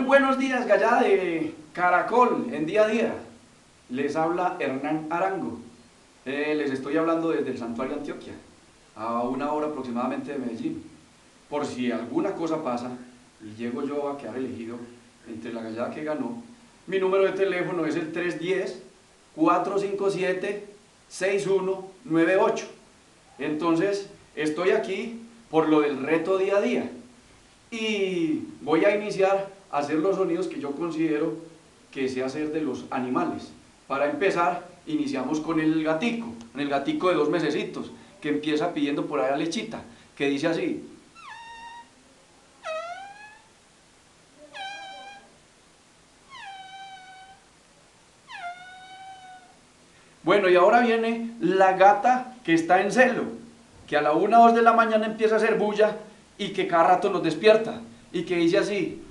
buenos días, gallada de Caracol, en día a día. Les habla Hernán Arango. Les estoy hablando desde el Santuario Antioquia, a 1 hora aproximadamente de Medellín. Por si alguna cosa pasa y llego yo a quedar elegido entre la gallada que ganó, mi número de teléfono es el 310-457-6198. Entonces, estoy aquí por lo del reto día a día. Y voy a iniciar a hacer los sonidos que yo considero que sé hacer de los animales. Para empezar, iniciamos con el gatico de 2 mesecitos, que empieza pidiendo por allá lechita, que dice así. Bueno, y ahora viene la gata que está en celo, que a la 1 o 2 de la mañana empieza a hacer bulla y que cada rato nos despierta, y que dice así.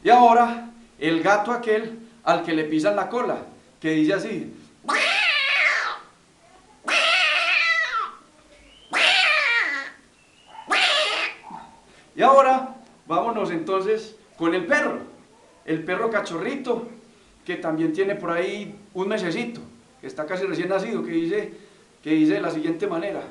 Y ahora, el gato aquel al que le pisan la cola, que dice así. Y ahora, vámonos entonces con el perro cachorrito, que también tiene por ahí 1 mesecito, que está casi recién nacido, que dice de la siguiente manera.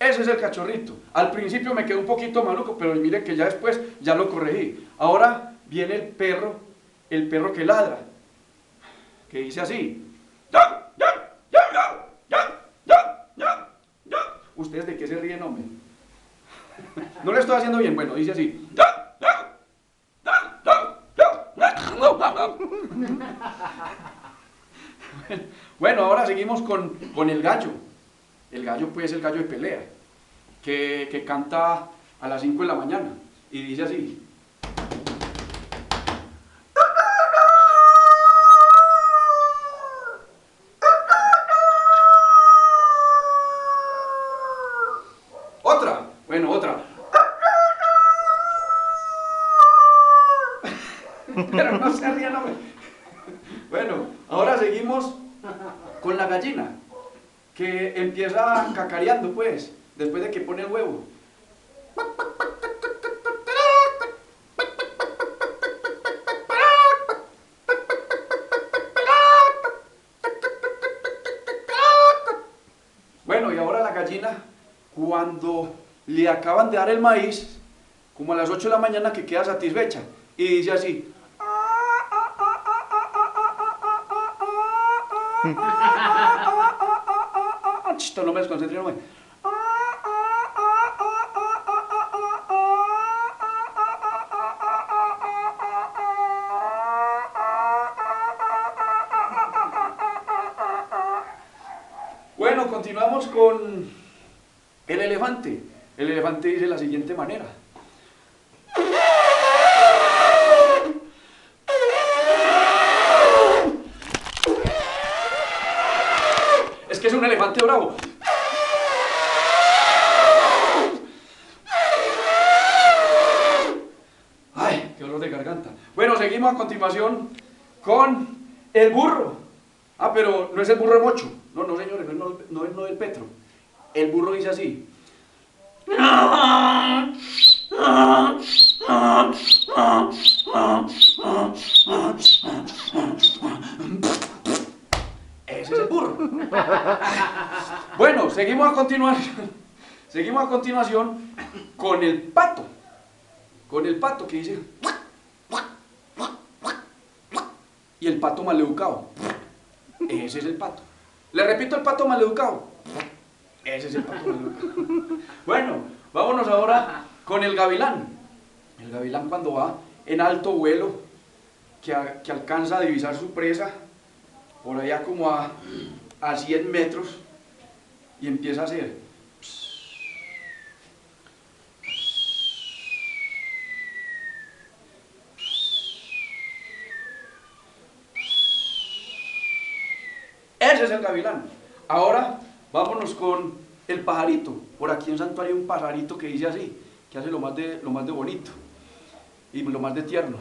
Ese es el cachorrito. Al principio me quedó un poquito maluco, pero mire que ya después ya lo corregí. Ahora viene el perro que ladra, que dice así. ¿Ustedes de qué se ríen, hombre? No le estoy haciendo bien. Bueno, dice así. Bueno, ahora seguimos con el gallo. El gallo, pues, el gallo de pelea, que canta a las 5 de la mañana y dice así. Otra, bueno, otra. Pero no se rían, hombre. Bueno, ahora seguimos con la gallina, que empieza cacareando, pues, después de que pone el huevo. Bueno, y ahora la gallina, cuando le acaban de dar el maíz, como a las 8 de la mañana, que queda satisfecha, y dice así. Esto no me desconcentré, no me. Bueno, continuamos con el elefante. El elefante dice de la siguiente manera. Es que es un elefante bravo. Ay, qué dolor de garganta. Bueno, seguimos a continuación con el burro. Ah, pero no es el burro de Mocho. No, no, señores, no es el Petro. El burro dice así. Ese es el burro. Bueno, seguimos a continuación con el pato. Con el pato que dice. Y el pato maleducado. Ese es el pato. Le repito, el pato maleducado. Ese es el pato maleducado. Bueno, vámonos ahora con el gavilán. El gavilán, cuando va en alto vuelo, que alcanza a divisar su presa por allá como a 100 metros, y empieza a hacer. Ese es el gavilán. Ahora vámonos con el pajarito. Por aquí en Santuario hay un pajarito que dice así, que hace lo más de bonito y lo más de tierno.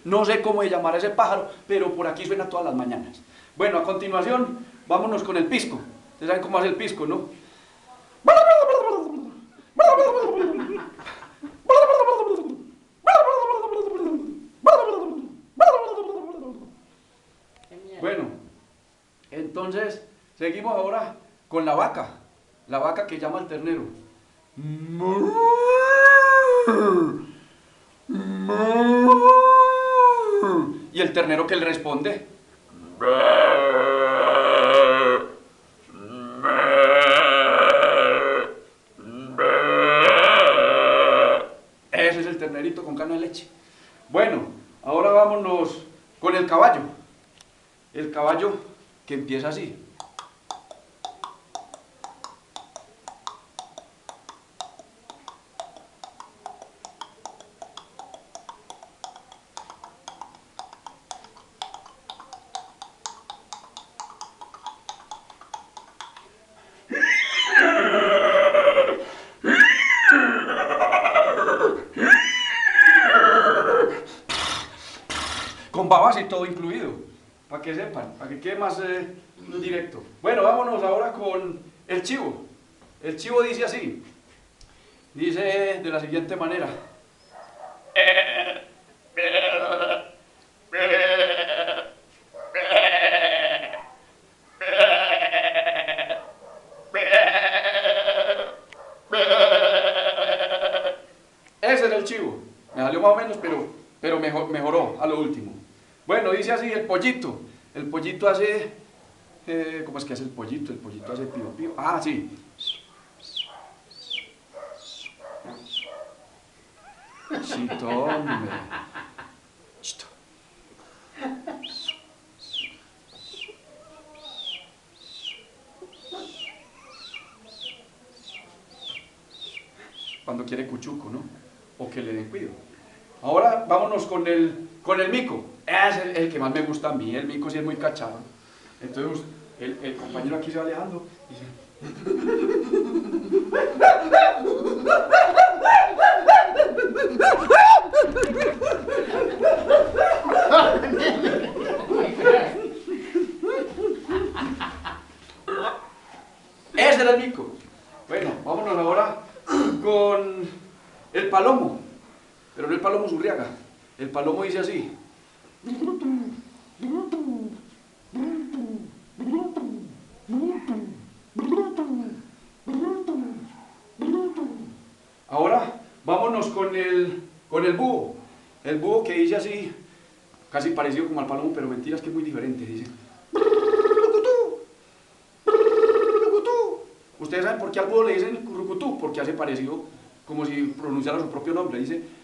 No sé cómo se llamará ese pájaro, pero por aquí suena todas las mañanas. Bueno, a continuación, vámonos con el pisco. Ustedes saben cómo hace el pisco, ¿no? Bueno, entonces, seguimos ahora con la vaca que llama al ternero. Y el ternero que le responde. Ese es el ternerito con cana de leche. Bueno, ahora vámonos con el caballo. El caballo que empieza así. Con babas y todo incluido, para que sepan, para que quede más directo. Bueno, vámonos ahora con el chivo. El chivo dice así, dice de la siguiente manera. Ese era el chivo. Me salió más o menos, pero mejoró a lo último. Bueno, dice así el pollito. El pollito hace... ¿cómo es que hace el pollito? El pollito hace pío pío. Ah, sí. Chito, hombre. Chito. Cuando quiere cuchuco, ¿no? O que le den cuido. Ahora vámonos con el mico. Es el que más me gusta a mí. El mico sí es muy cachado. Entonces el compañero aquí se va alejando y dice... Ese era el mico. Bueno, vámonos ahora con el palomo. Pero no el palomo Zurriaga. El palomo dice así. Ahora vámonos con el búho. El búho que dice así, casi parecido como al palomo, pero mentiras que es muy diferente. Dice. Ustedes saben por qué al búho le dicen currucutú, porque hace parecido como si pronunciara su propio nombre. Dice.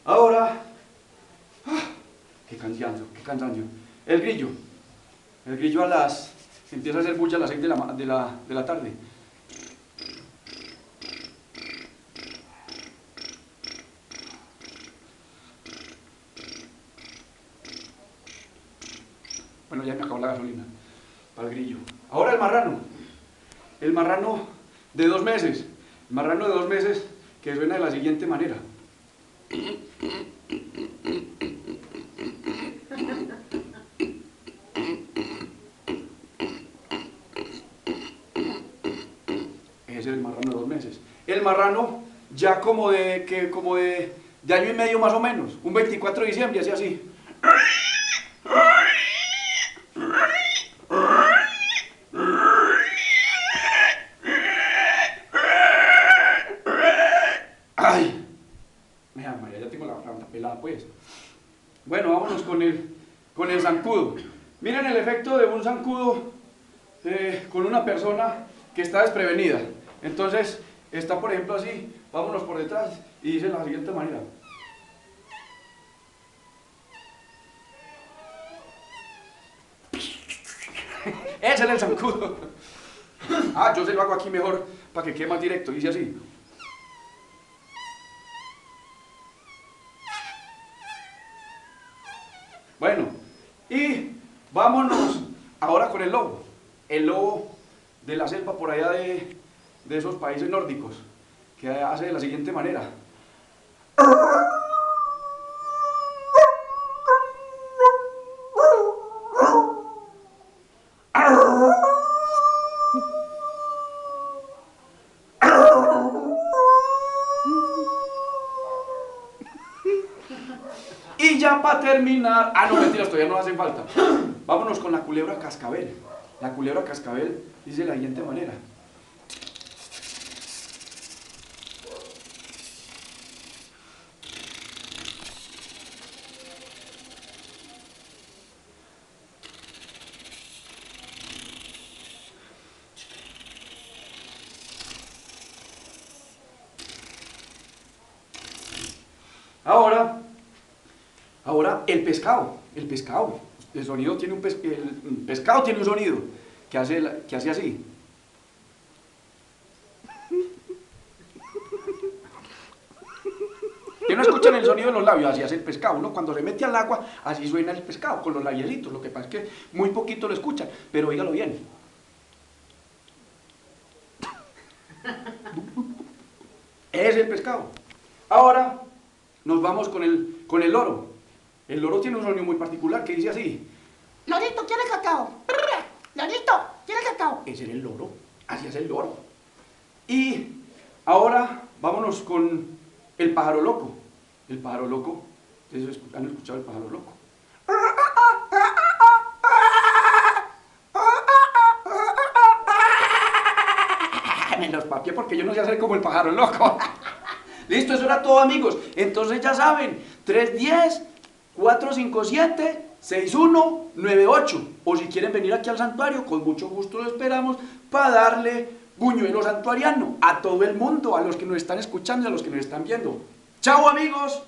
Ahora, qué cansancio. El grillo. El grillo empieza a hacer bulla a las 6 de la tarde. Bueno, ya me acabó la gasolina para el grillo. Ahora el marrano. El marrano de 2 meses. El marrano de 2 meses que suena de la siguiente manera. Ese es el marrano de 2 meses. El marrano ya como de año y medio más o menos. Un 24 de diciembre, así así. ¡Ay! Mira, María, ya tengo la garganta pelada, pues. Bueno, vámonos con el zancudo. Miren el efecto de un zancudo con una persona que está desprevenida. Entonces, está por ejemplo así, vámonos por detrás y dice de la siguiente manera. Ese es el zancudo. Ah, yo se lo hago aquí mejor para que quede más directo. Dice así. Bueno, y vámonos ahora con el lobo. El lobo de la selva por allá de esos países nórdicos, que hace de la siguiente manera. Y ya para terminar, no mentiras, todavía no hacen falta. Vámonos con la culebra cascabel. La culebra cascabel dice de la siguiente manera. Ahora el pescado, el sonido tiene el pescado tiene un sonido que hace así. Que no escuchan el sonido de los labios, así hace el pescado, ¿no? Cuando se mete al agua, así suena el pescado, con los labialitos. Lo que pasa es que muy poquito lo escuchan, pero oígalo bien. Es el pescado. Ahora nos vamos con el loro. El loro tiene un sonido muy particular que dice así. Lorito, ¿quiere cacao? Lorito, ¿quiere cacao? Ese era el loro, así es el loro. Y ahora vámonos con el pájaro loco. El pájaro loco, ¿ustedes han escuchado el pájaro loco? Me los papié porque yo no sé hacer como el pájaro loco. Listo, eso era todo, amigos. Entonces ya saben, 310-457-6198. O si quieren venir aquí al santuario, con mucho gusto lo esperamos para darle buñuelo santuariano a todo el mundo, a los que nos están escuchando y a los que nos están viendo. ¡Chao, amigos!